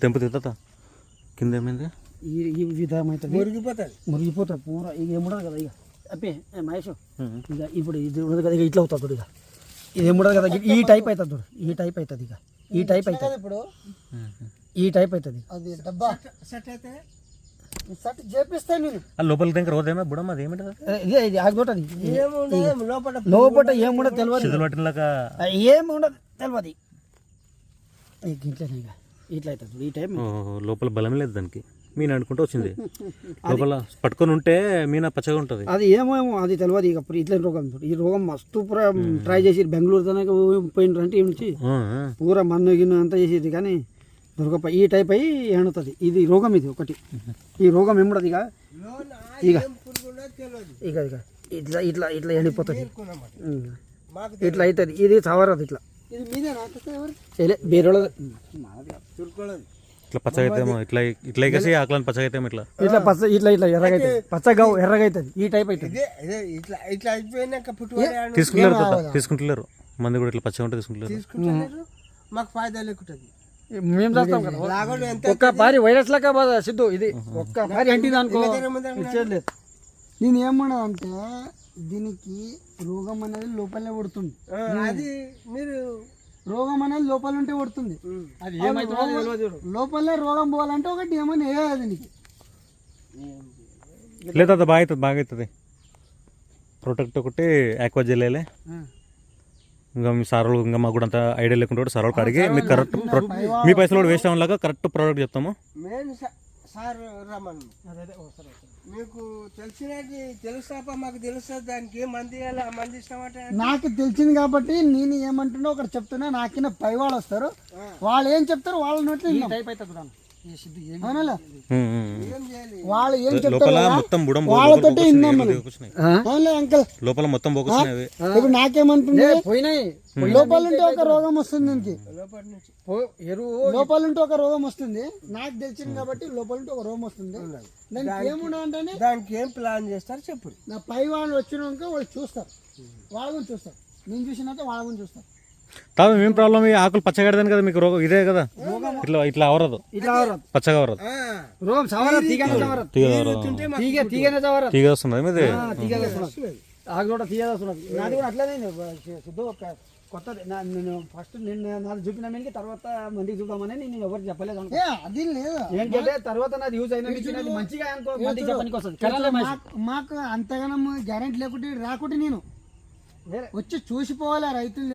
తెంపు తాత కింద ఏమైంది ఈ విధమైతే మురిగిపోతుంది పూర ఇక ఏముండదు కదా ఇక అప్పే మహేష్ ఇక ఇప్పుడు ఇది ఉండదు కదా ఇక ఇట్లా అవుతుంది ఇక ఇది ఏముండదు కదా ఈ టైప్ అవుతుంది చూడు ఈ టైప్ అవుతుంది ఇక ఈ టైప్ అవుతుంది ఇప్పుడు ఈ టైప్ అవుతుంది అది డబ్బా సెట్ అయితే సెట్ చేపిస్తాను నేను లోపల దగ్గర రోజేమో బుడమ్మ అది ఏమిటి ఇదే ఇది ఆగిపోతుంది లోపల ఏముండదు తెలియదు ఏముండదు తెలియదు ఇంట్లోనే ఇక ఇట్లా అవుతుంది ఈ టైప్ లోపల బలం లేదు దానికి మీన అనుకుంటూ వచ్చింది లోపల పట్టుకొని ఉంటే మీన పచ్చగా ఉంటుంది అది ఏమో అది తెలియదు ఇక ఇట్లా రోగం ఈ రోగం మస్తు పూరా ట్రై చేసి బెంగళూరు తనక పోయినరంటే ఈ నుంచి పూరా మన్ను గిన్నె అంతా చేసేది కానీ దొరకప ఈ టైప్ అయ్యి ఎండుతుంది ఇది రోగం ఇది ఒకటి ఈ రోగం ఏముండదు ఇక ఇక ఇక ఇక ఇట్లా ఇట్లా ఇట్లా ఎండిపోతుంది ఇట్లా అవుతుంది ఇది చవరదు ఇట్లా బేరోళ్ళ ఇట్లా పచ్చగా అయితే ఇట్లా ఇట్లా ఎగసి ఆకలని పచ్చగా అయితే ఇట్లా ఇట్లా పచ్చ ఇట్లా ఇట్లా ఎర్రగా అవుతుంది పచ్చగా ఎర్రగా అవుతుంది ఈ టైప్ అవుతుంది తీసుకుంటలేరు మంది కూడా ఇట్లా పచ్చగా ఉంటే తీసుకుంటలేరు మాకు ఫాయిదా లేకుంటుంది మేము చేస్తాం కదా ఒక్క పారి వైరస్ లాగా బాధ సిద్ధు ఇది ఒక్క పారి అంటింది అనుకో ఇచ్చేది నేను ఏమన్నా అంటే దీనికి రోగం అనేది లోపలనే పడుతుంది అది మీరు రోగం అనేది లోపల ఉంటే పడుతుంది అది లోపలనే రోగం పోవాలంటే ఒకటి ఏమన్నా వేయాలి దీనికి లేదా బాగా అవుతుంది ప్రొటెక్ట్ ఒకటి ఆక్వా జెల్లే ఇంకా మీ సార్ వాళ్ళు ఇంకా మాకు కూడా అంత ఐడియా లేకుండా సార్ వాళ్ళకి అడిగి మీకు కరెక్ట్ మీ పైసలు కూడా వేస్ట్ అవ్వలాగా కరెక్ట్ ప్రోడక్ట్ చెప్తాము మెయిన్ సార్ రమ్మన్ మీకు తెలిసినది తెలుస్తాపా మాకు తెలుస్తుంది దానికి ఏ మంది మంది ఇస్తామంటే నాకు తెలిసింది కాబట్టి నేను ఏమంటున్నా ఒకటి చెప్తున్నా నాకిన్న పై వాళ్ళు వస్తారు వాళ్ళు ఏం చెప్తారు వాళ్ళ నోట్లో వాళ్ళు ఏం చెప్తారు వాళ్ళతోటి లోపల మొత్తం ఇప్పుడు నాకేమంటుంది పోయినాయి లోపల ఉంటే ఒక రోగం వస్తుంది దీనికి లోపల ఉంటే ఒక రోగం వస్తుంది నాకు తెలిసింది కాబట్టి లోపల ఉంటే ఒక రోగం వస్తుంది దానికి ఏముండే దానికి ఏం ప్లాన్ చేస్తారు చెప్పు నా పై వాళ్ళు వచ్చినాక వాళ్ళు చూస్తారు వాళ్ళ గురించి చూస్తారు నేను చూసినాక వాళ్ళ గురించి చూస్తారు ఏం ప్రాబ్లం ఈ ఆకులు పచ్చగడదాని కదా మీకు రోగం ఇదే కదా ఇట్లా ఇట్లా అవరదు పచ్చగా అవరదు రోగం తీగ వస్తుంది మీది ఆకు కూడా తీగ వస్తున్నది నాది కూడా అట్లనే కొత్తది నేను ఫస్ట్ నాది చూపిన మీదకి తర్వాత మందికి చూద్దామని నేను ఎవరికి చెప్పలేదు అనుకో అది లేదు ఏంటంటే తర్వాత నాది యూజ్ అయినా మంచిగా అనుకో మందికి చెప్పడానికి వస్తుంది మాకు అంతగానం గ్యారెంటీ లేకుంటే రాకుంటే నేను వచ్చి చూసిపోవాలి రైతులు